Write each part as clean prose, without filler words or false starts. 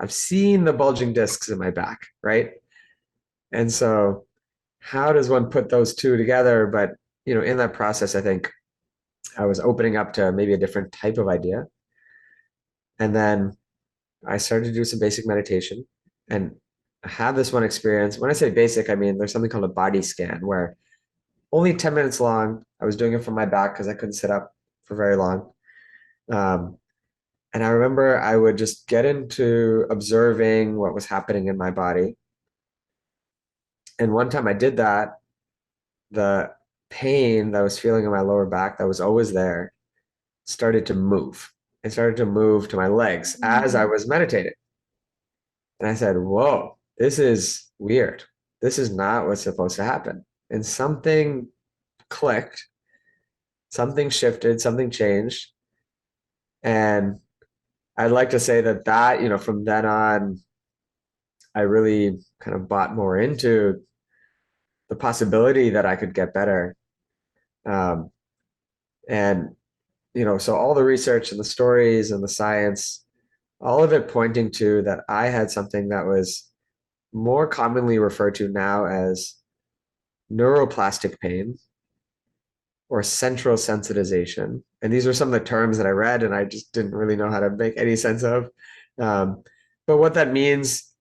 I've seen the bulging discs in my back, right? And so how does one put those two together? But, in that process, I think I was opening up to maybe a different type of idea. And then I started to do some basic meditation and I had this one experience. When I say basic, I mean there's something called a body scan where only 10 minutes long. I was doing it from my back because I couldn't sit up for very long. Um, and I remember I would just get into observing what was happening in my body. And one time I did that, the pain that I was feeling in my lower back that was always there started to move. It started to move to my legs as I was meditating. And I said, whoa, this is weird. This is not what's supposed to happen. And something clicked, something shifted, something changed. And I'd like to say that, from then on, I really kind of bought more into the possibility that I could get better. Um, and, so all the research and the stories and the science, all of it pointing to that I had something that was more commonly referred to now as neuroplastic pain or central sensitization. And these were some of the terms that I read and I just didn't really know how to make any sense of. Um, but what that means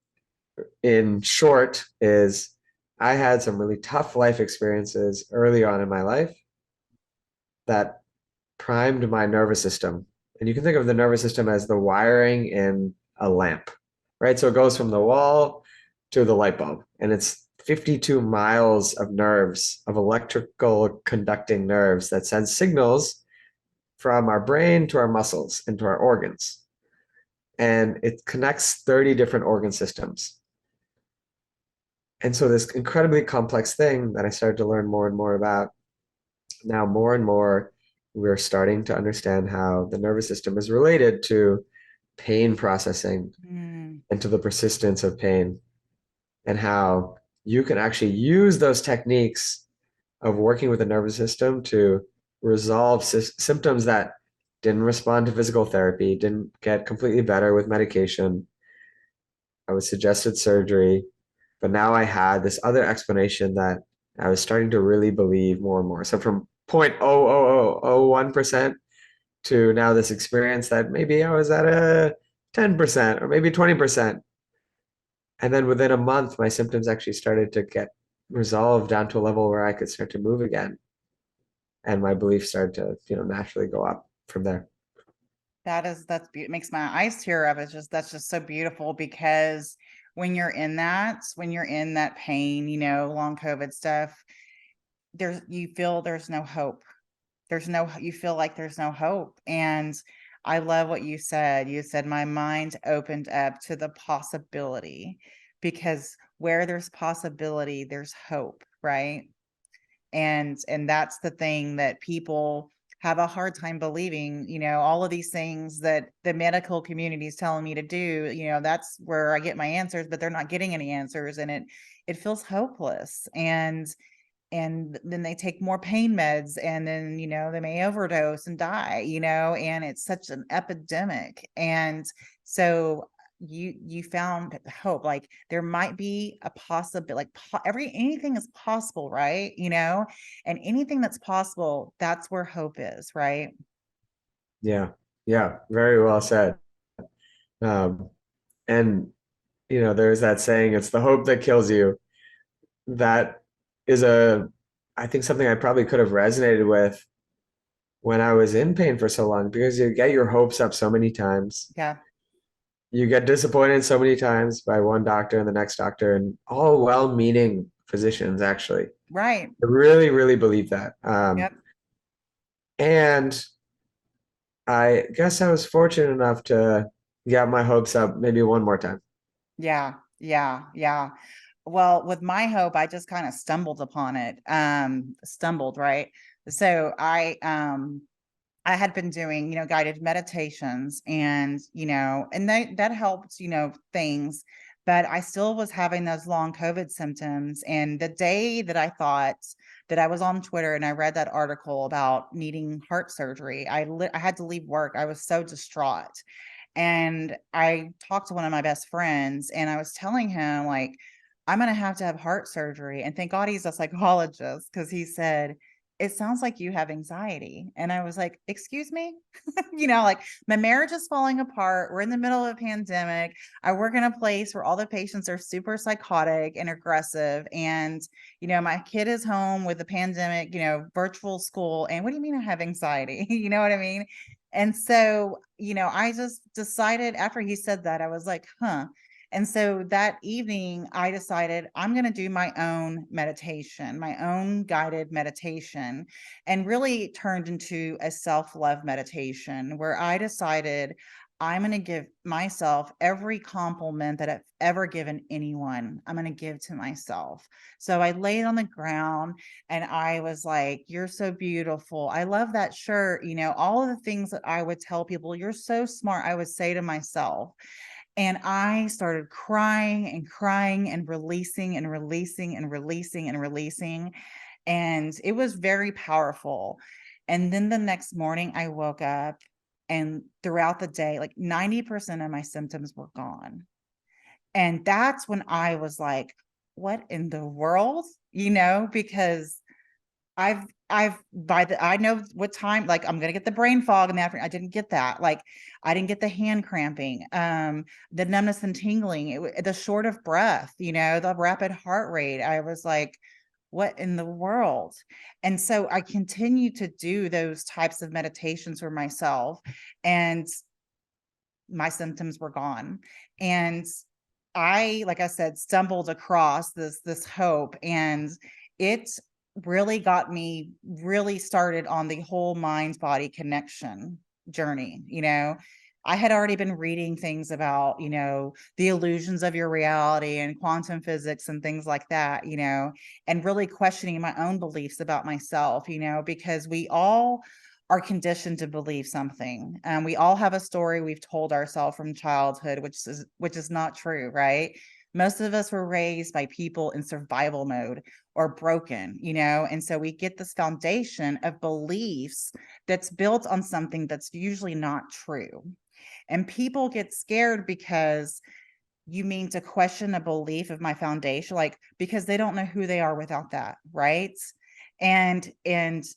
in short is I had some really tough life experiences early on in my life that primed my nervous system. And you can think of the nervous system as the wiring in a lamp, right? So it goes from the wall to the light bulb, and it's 52 miles of nerves, of electrical conducting nerves that send signals from our brain to our muscles and to our organs. And it connects 30 different organ systems. And so this incredibly complex thing that I started to learn more and more about, now more and more, we're starting to understand how the nervous system is related to pain processing Mm. and to the persistence of pain, and how you can actually use those techniques of working with the nervous system to resolve symptoms that didn't respond to physical therapy, didn't get completely better with medication. I was suggested surgery, but now I had this other explanation that I was starting to really believe more and more. So from 0.00001% to now this experience that maybe I was at a 10% or maybe 20%. And then within a month, my symptoms actually started to get resolved down to a level where I could start to move again. And my beliefs started to, naturally go up from there. Makes my eyes tear up. That's just so beautiful because when you're in that pain, long COVID stuff, you feel there's no hope. You feel like there's no hope. And I love what you said. You said my mind opened up to the possibility, because where there's possibility, there's hope, right? And that's the thing that people have a hard time believing, all of these things that the medical community is telling me to do, that's where I get my answers, but they're not getting any answers, and it feels hopeless. And then they take more pain meds, and then they may overdose and die, and it's such an epidemic. And so you found hope, like there might be a possibility, like anything is possible, right? And anything that's possible, that's where hope is, right? Yeah. Yeah. Very well said. Um, and, there's that saying, it's the hope that kills you. That is I think something I probably could have resonated with when I was in pain for so long because you get your hopes up so many times. Yeah. You get disappointed so many times by one doctor and the next doctor, and all well-meaning physicians, actually. Right. I really, really believe that. Yep. And I guess I was fortunate enough to get my hopes up maybe one more time. Yeah. Yeah. Yeah. Well, with my hope, I just kind of stumbled upon it. Stumbled, right? So I had been doing, guided meditations, and that helped, things, but I still was having those long COVID symptoms. And the day that I thought that I was on Twitter and I read that article about needing heart surgery, I had to leave work. I was so distraught. And I talked to one of my best friends and I was telling him, like, I'm going to have heart surgery. And thank God he's a psychologist because he said, it sounds like you have anxiety. And I was like, excuse me? Like my marriage is falling apart. We're in the middle of a pandemic. I work in a place where all the patients are super psychotic and aggressive. And, my kid is home with the pandemic, virtual school. And what do you mean I have anxiety? You know what I mean? And so, I just decided after he said that, I was like, huh. And so that evening, I decided I'm going to do my own meditation, my own guided meditation, and really turned into a self love meditation where I decided I'm going to give myself every compliment that I've ever given anyone. I'm going to give to myself. So I laid on the ground and I was like, you're so beautiful. I love that shirt. All of the things that I would tell people, you're so smart. I would say to myself. And I started crying and crying and releasing and releasing and releasing and releasing. And it was very powerful. And then the next morning, I woke up and throughout the day, like 90% of my symptoms were gone. And that's when I was like, what in the world? Because I know what time, like I'm gonna get the brain fog in the afternoon. I didn't get that. Like I didn't get the hand cramping, the numbness and tingling, the short of breath, the rapid heart rate. I was like, what in the world? And so I continue to do those types of meditations for myself, and my symptoms were gone. And I, like I said, stumbled across this hope, and it really got me really started on the whole mind body connection journey. I had already been reading things about, the illusions of your reality and quantum physics and things like that, and really questioning my own beliefs about myself, because we all are conditioned to believe something. We all have a story we've told ourselves from childhood, which is not true, right? Most of us were raised by people in survival mode or broken, and so we get this foundation of beliefs that's built on something that's usually not true. And people get scared because you mean to question a belief of my foundation, like because they don't know who they are without that, right? And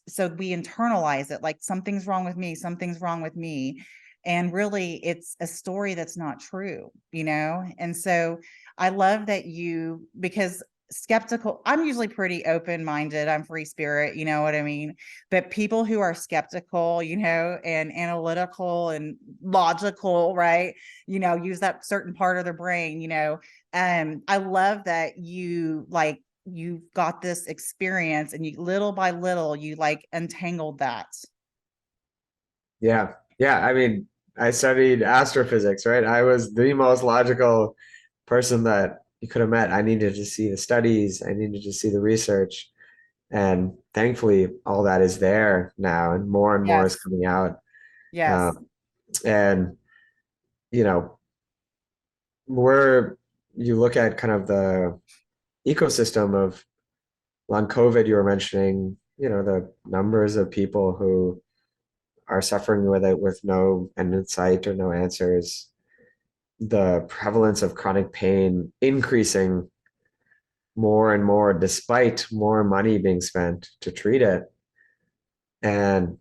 so we internalize it like something's wrong with me, something's wrong with me. And really it's a story that's not true, And so I love that because skeptical, I'm usually pretty open-minded, I'm free spirit, you know what I mean? But people who are skeptical, and analytical and logical, right? Use that certain part of their brain, I love that you got this experience and you little by little you like untangled that. Yeah. Yeah. I mean, I studied astrophysics, right? I was the most logical person that you could have met. I needed to see the studies, I needed to see the research. And thankfully, all that is there now, and more is Yes. coming out. Yes. Um, and, you know, where you look at kind of the ecosystem of long COVID, you were mentioning, the numbers of people who are suffering with it with no end in sight or no answers, the prevalence of chronic pain increasing more and more despite more money being spent to treat it. And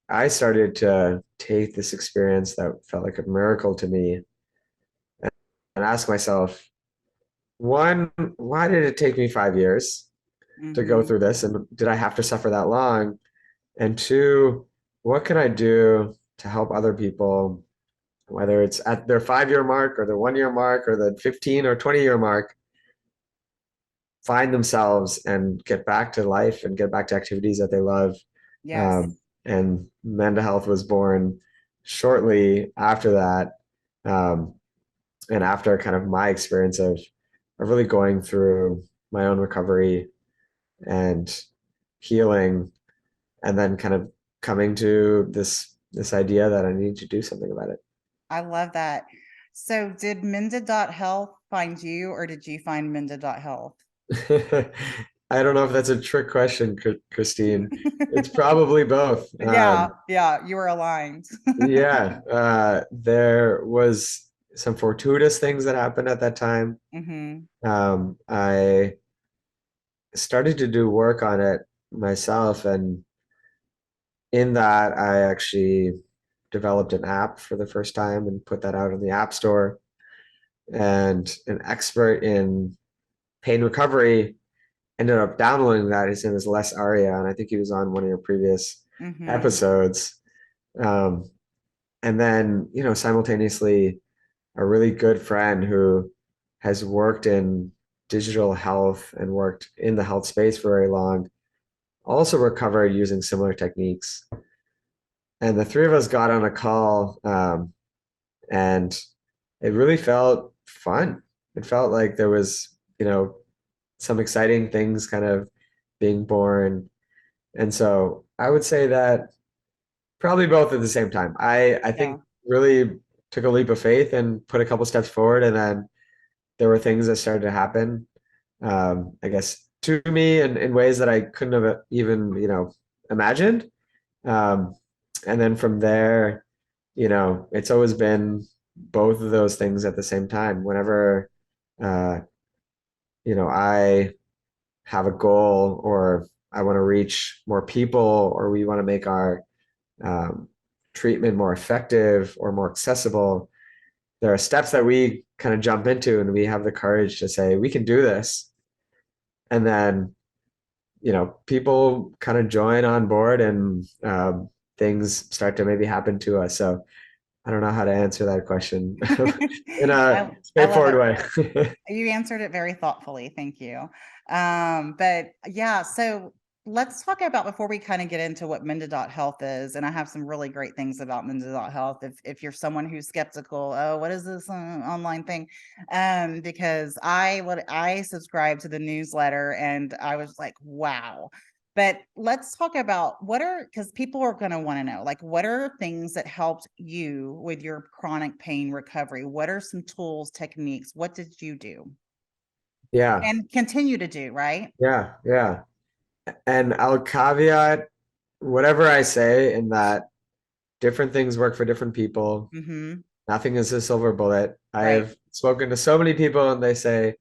I started to take this experience that felt like a miracle to me and ask myself, one, why did it take me 5 years to go Mm-hmm. through this? And did I have to suffer that long? And two, what can I do to help other people, whether it's at their 5 year mark or the 1 year mark or the 15 or 20 year mark, find themselves and get back to life and get back to activities that they love. Yes. And Menda Health was born shortly after that. Um, and after kind of my experience of really going through my own recovery and healing, and then kind of coming to this idea that I need to do something about I love that. So did Menda.health find you or did you find Menda.health? it. I don't know if that's a trick question, Christine. It's probably both. Yeah, yeah, you were aligned. Yeah, there was some fortuitous things that happened at that time. Hmm. I started to do work on it myself, and in that, I actually developed an app for the first time and put that out in the App Store. And an expert in pain recovery ended up downloading that. His name is Les Aria, and I think he was on one of your previous Hmm. episodes. Um, and then, simultaneously, a really good friend who has worked in digital health and worked in the health space for very long also recovered using similar techniques. And the three of us got on a call, and it really felt fun. It felt like there was, some exciting things kind of being born. And so I would say that probably both at the same time. I Yeah, think really took a leap of faith and put a couple steps forward, and then there were things that started to happen, I guess, to me in ways that I couldn't have even, imagined. Um, and then from there, it's always been both of those things at the same time. Whenever, uh, I have a goal or I want to reach more people or we want to make our um, treatment more effective or more accessible, there are steps that we kind of jump into and we have the courage to say, we can do this. And then, people kind of join on board and things start to maybe happen to us. So I don't know how to answer that question in a I love straightforward it. way. You answered it very thoughtfully. Thank you. But yeah, so let's talk about before we kind of get into what menda.health is. And I have some really great things about menda.health. If you're someone who's skeptical, oh, what is this online thing? Because I subscribe to the newsletter and I was like, wow. But let's talk about because people are going to want to know, like, what are things that helped you with your chronic pain recovery? What are some tools, techniques? What did you do Yeah, and continue to do, right? yeah, yeah. And I'll caveat whatever I say in that different things work for different people. Mm-hmm. Nothing is a silver bullet. Right, I've spoken to so many people and they say,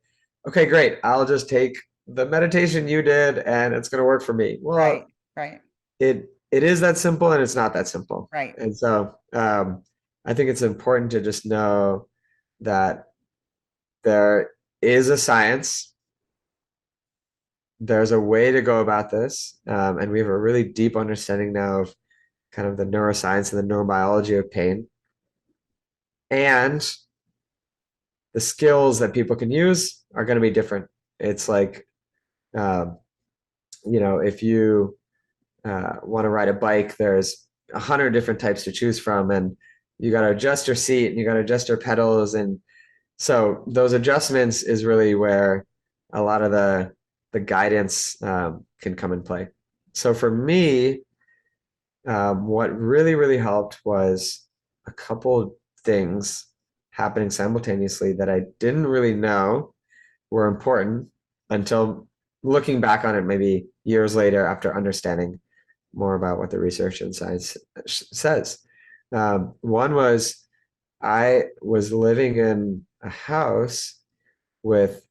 okay, great, I'll just take the meditation you did and it's going to work for me. right, Well, right, it is that simple and it's not that simple. right. And so I think it's important to just know that there is a science, there's a way to go about this, and we have a really deep understanding now of kind of the neuroscience and the neurobiology of pain. And the skills that people can use are going to be different. It's like, um, if you want to ride a bike, there's 100 different types to choose from, and you got to adjust your seat and you got to adjust your pedals, and so those adjustments is really where a lot of the guidance can come in play. So for me, what really helped was a couple things happening simultaneously that I didn't really know were important until looking back on it maybe years later after understanding more about what the research and science says. One was I was living in a house with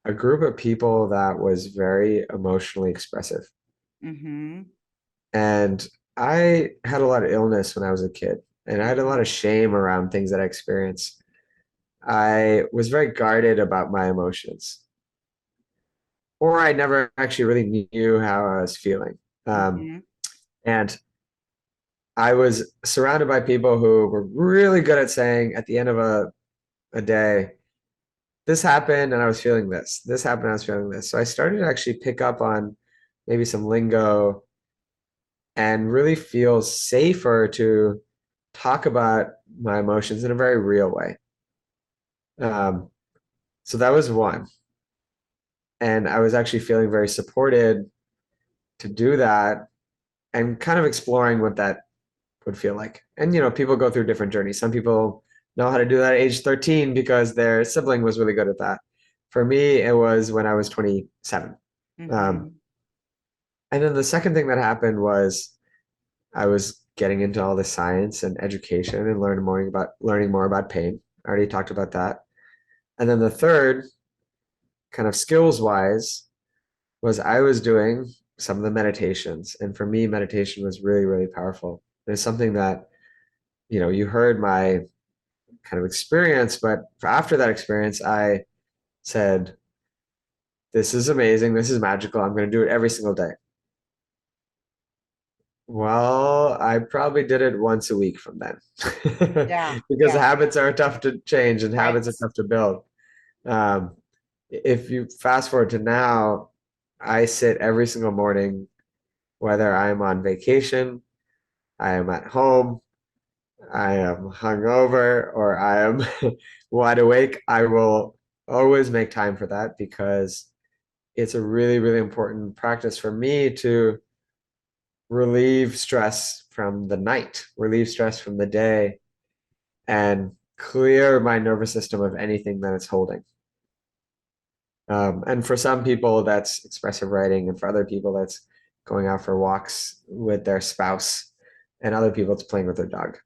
a group of people that was very emotionally expressive. Mm-hmm. And I had a lot of illness when I was a kid, and I had a lot Mm-hmm. of shame around things that I experienced. I was very guarded about my emotions, or I never actually really knew how I was feeling. Um, Mm-hmm. and I was surrounded by people who were really good at saying at the end of a day, this happened and I was feeling this. This happened and I was feeling this. So I started to actually pick up on maybe some lingo and really feel safer to talk about my emotions in a very real way. Um, so that was one. And I was actually feeling very supported to do that and kind of exploring what that would feel like. And, people go through different journeys. Some people know how to do that at age 13 because their sibling was really good at that. For me, it was when I was 27. Um, Mhm. and then the second thing that happened was I was getting into all the science and education and learning more about pain. I already talked about that. And then the third, kind of skills wise, was I was doing some of the meditations. And for me, meditation was really, really powerful. It's something that, you heard my kind of experience, but after that experience, I said, this is amazing. This is magical. I'm going to do it every single day. Well, I probably did it once a week from then Yeah, because yeah, habits are tough to change and habits right. are tough to build. Um, if you fast forward to now, I sit every single morning, whether I'm on vacation, I am at home, I am hungover, or I am wide awake. I will always make time for that because it's a really, really important practice for me to relieve stress from the night, relieve stress from the day, and clear my nervous system of anything that it's holding. And for some people, that's expressive writing, and for other people, that's going out for walks with their spouse, and other people, it's playing with their dog.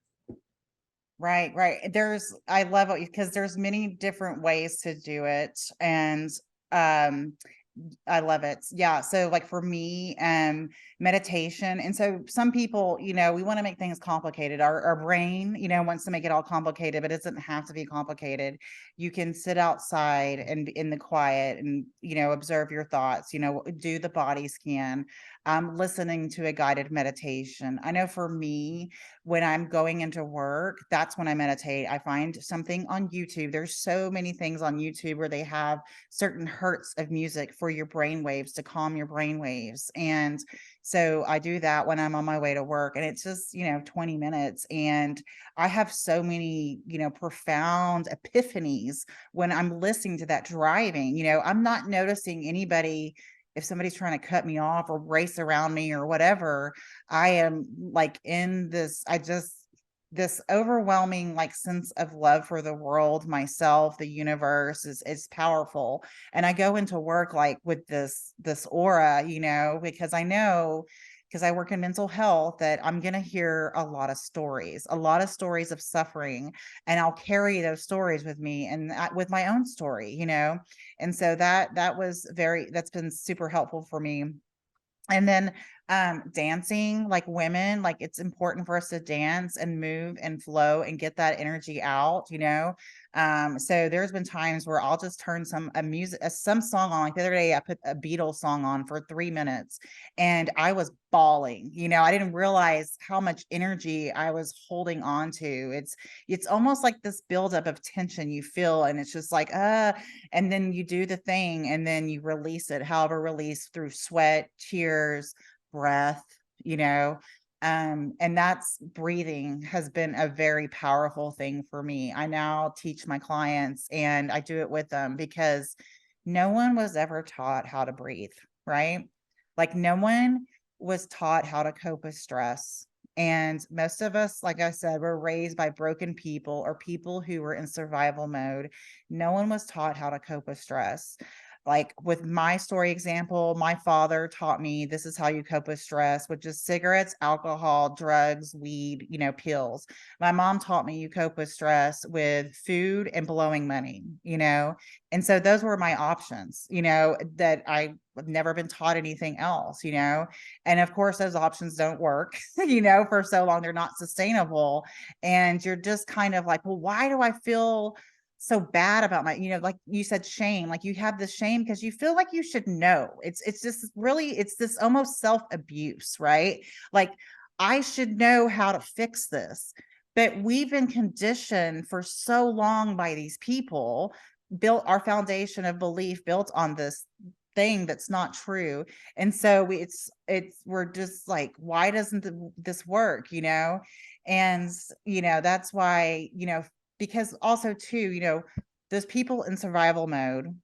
Right, right. I love it because there's many different ways to do it. And um I love it. Yeah. So like for me, meditation. And so some people, we want to make things complicated. Our brain, wants to make it all complicated, but it doesn't have to be complicated. You can sit outside and in the quiet and, observe your thoughts, do the body scan, listening to a guided meditation. I know for me, when I'm going into work, that's when I meditate. I find something on YouTube. There's so many things on YouTube where they have certain hertz of music for your brain waves to calm your brain waves. And so I do that when I'm on my way to work, and it's just, 20 minutes. And I have so many, profound epiphanies when I'm listening to that driving. I'm not noticing anybody. If somebody's trying to cut me off or race around me or whatever, I am like in this, this overwhelming like sense of love for the world, myself, the universe is powerful. And I go into work like with this aura, because I know, because I work in mental health, that I'm going to hear a lot of stories of suffering, and I'll carry those stories with me and with my own story, And so that's been super helpful for me. And then dancing, like women, like it's important for us to dance and move and flow and get that energy out, So there's been times where I'll just turn some song on. Like the other day I put a Beatles song on for 3 minutes and I was bawling. I didn't realize how much energy I was holding on to. It's almost like this buildup of tension you feel, and it's just like and then you do the thing and then you release it, however release through sweat, tears, breath, you know and that's breathing has been a very powerful thing for me. I now teach my clients and I do it with them because no one was ever taught how to breathe, right? Like no one was taught how to cope with stress. And most of us, like I said, were raised by broken people or people who were in survival mode. No one was taught how to cope with stress. Like with my story example, my father taught me this is how you cope with stress, which is cigarettes, alcohol, drugs, weed, pills. My mom taught me you cope with stress with food and blowing money. And so those were my options, that I've never been taught anything else. And of course, those options don't work, for so long. They're not sustainable. And you're just kind of like, well, why do I feel so bad about like you said, shame? Like you have this shame because you feel like you should know. It's just really, it's this almost self-abuse, right? Like I should know how to fix this. But we've been conditioned for so long by these people, built our foundation of belief built on this thing that's not true. And so we're just like, why doesn't this work, and that's why, because also too, those people in survival mode,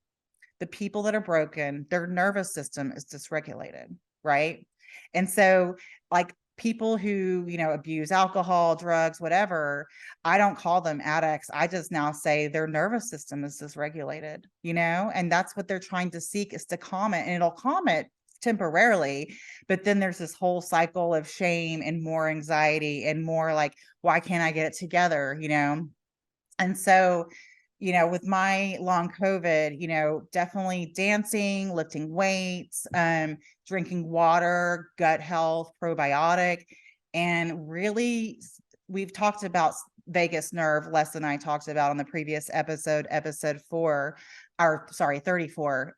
the people that are broken, their nervous system is dysregulated, right? And so like people who, abuse alcohol, drugs, whatever, I don't call them addicts. I just now say their nervous system is dysregulated, and that's what they're trying to seek, is to calm it, and it'll calm it temporarily. But then there's this whole cycle of shame and more anxiety and more like, why can't I get it together? And so, with my long COVID, definitely dancing, lifting weights, drinking water, gut health, probiotic, and really, we've talked about vagus nerve. Les and I talked about on the previous episode 4, or sorry, 34,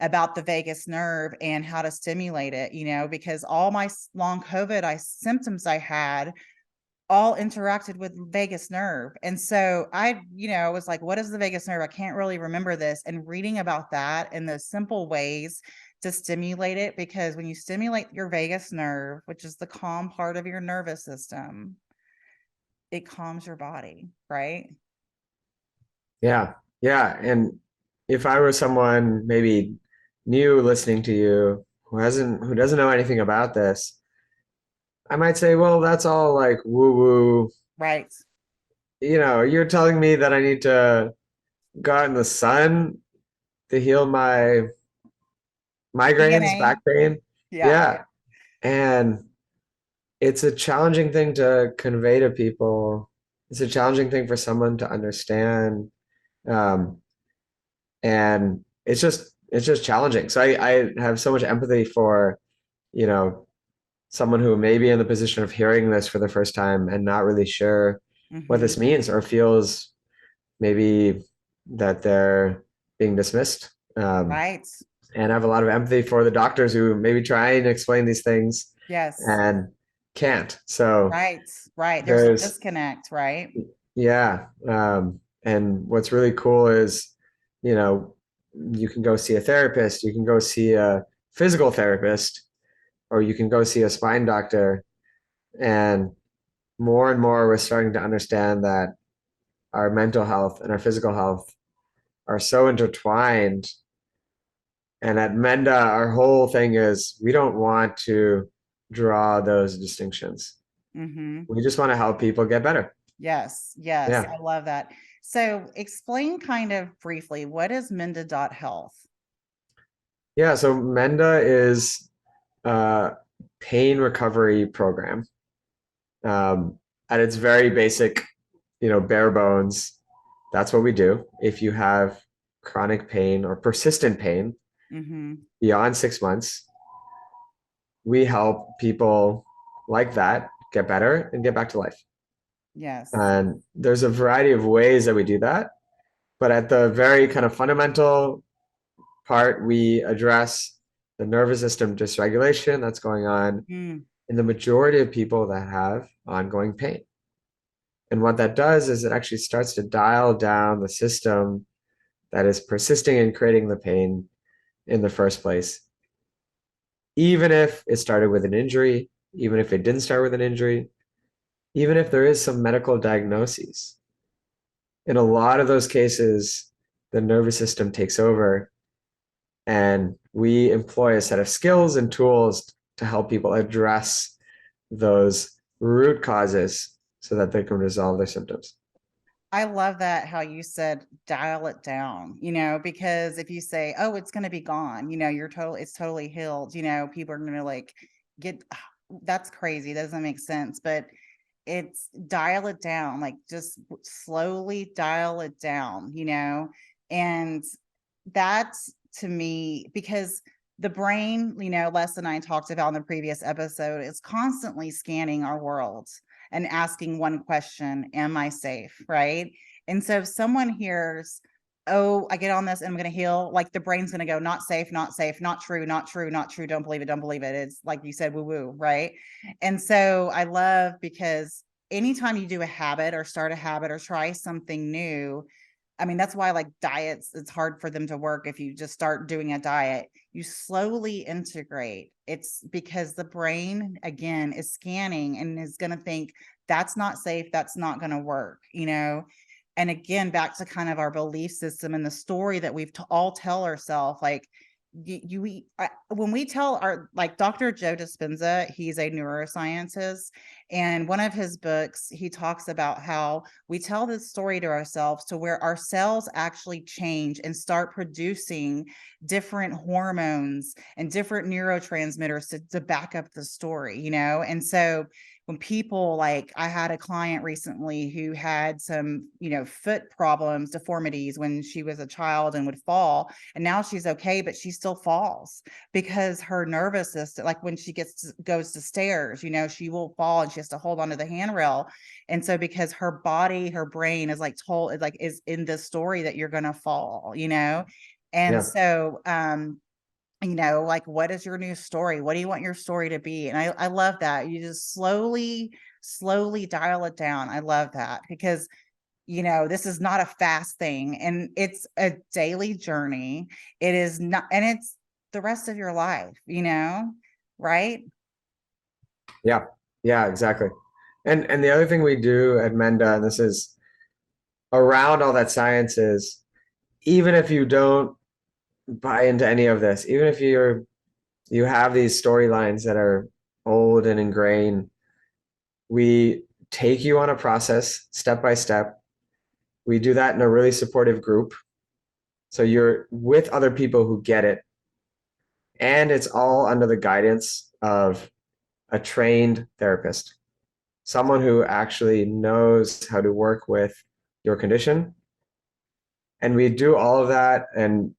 about the vagus nerve and how to stimulate it, because all my long COVID symptoms I had all interacted with vagus nerve. And so I, was like, what is the vagus nerve? I can't really remember this. And reading about that and the simple ways to stimulate it, because when you stimulate your vagus nerve, which is the calm part of your nervous system, it calms your body, right? Yeah. Yeah. And if I were someone maybe new listening to you who doesn't know anything about this, I might say, well, that's all like woo woo. Right. You're telling me that I need to go out in the sun to heal my migraines, DNA. back pain. Yeah. Yeah. And it's a challenging thing to convey to people. It's a challenging thing for someone to understand. Um, and it's just challenging. So I have so much empathy for, you know, someone who may be in the position of hearing this for the first time and not really sure what Mm-hmm. this means, or feels maybe that they're being dismissed. Right. And I have a lot of empathy for the doctors who maybe try and explain these things Yes. and can't. So Right. Right. There's a there's, disconnect, right? yeah. And what's really cool is, you know, you can go see a therapist, you can go see a physical therapist, or you can go see a spine doctor. And more we're starting to understand that our mental health and our physical health are so intertwined. And at Menda, our whole thing is we don't want to draw those distinctions. Mm-hmm. We just want to help people get better. Yes. Yes. Yeah. I love that. So explain kind of briefly, what is menda.health? Yeah. So Menda is a pain recovery program. At its very basic, bare bones, that's what we do. If you have chronic pain or persistent pain Mm-hmm. beyond 6 months, we help people like that get better and get back to life. Yes. And there's a variety of ways that we do that. But at the very kind of fundamental part, we address the nervous system dysregulation that's going on Mm, in the majority of people that have ongoing pain. And what that does is it actually starts to dial down the system that is persisting in creating the pain in the first place. Even if it started with an injury, even if it didn't start with an injury, even if there is some medical diagnoses. In a lot of those cases, the nervous system takes over, and we employ a set of skills and tools to help people address those root causes so that they can resolve their symptoms. I love that how you said dial it down, because if you say, oh, it's going to be gone, it's totally healed, people are going to like get, that's crazy. That doesn't make sense. But it's dial it down, like just slowly dial it down, and that's to me, because the brain, Les and I talked about in the previous episode, is constantly scanning our world and asking one question, am I safe? Right. And so if someone hears, oh, I get on this and I'm going to heal, like the brain's going to go, not safe, not safe, not true, not true, not true. Don't believe it. Don't believe it. It's like you said, woo woo. Right. And so I love, because anytime you do a habit or start a habit or try something new, I mean, that's why like diets, it's hard for them to work. If you just start doing a diet, you slowly integrate. It's because the brain, again, is scanning and is going to think that's not safe. That's not going to work, And again, back to kind of our belief system and the story that we've all tell ourselves, like, when we tell our, like Dr. Joe Dispenza, he's a neuroscientist, and one of his books, he talks about how we tell this story to ourselves to where our cells actually change and start producing different hormones and different neurotransmitters to back up the story, you know? And so when people, like, I had a client recently who had some, you know, foot problems, deformities when she was a child and would fall, and now she's okay, but she still falls because her nervous system, like when she goes to stairs, you know, she will fall and she has to hold onto the handrail. And so because her body, her brain is like told, like is in the story that you're gonna fall, you know? And Yeah. so you know, like, what is your new story? What do you want your story to be? And I love that. You just slowly dial it down. I love that because, you know, this is not a fast thing and it's a daily journey. It is not, and it's the rest of your life, you know, right? Yeah. Yeah, exactly. And the other thing we do at Menda, and this is around all that science, is even if you don't buy into any of this, even if you have these storylines that are old and ingrained, we take you on a process step by step. We do that in a really supportive group. So you're with other people who get it. And it's all under the guidance of a trained therapist, someone who actually knows how to work with your condition. And we do all of that. And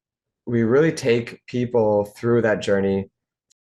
we really take people through that journey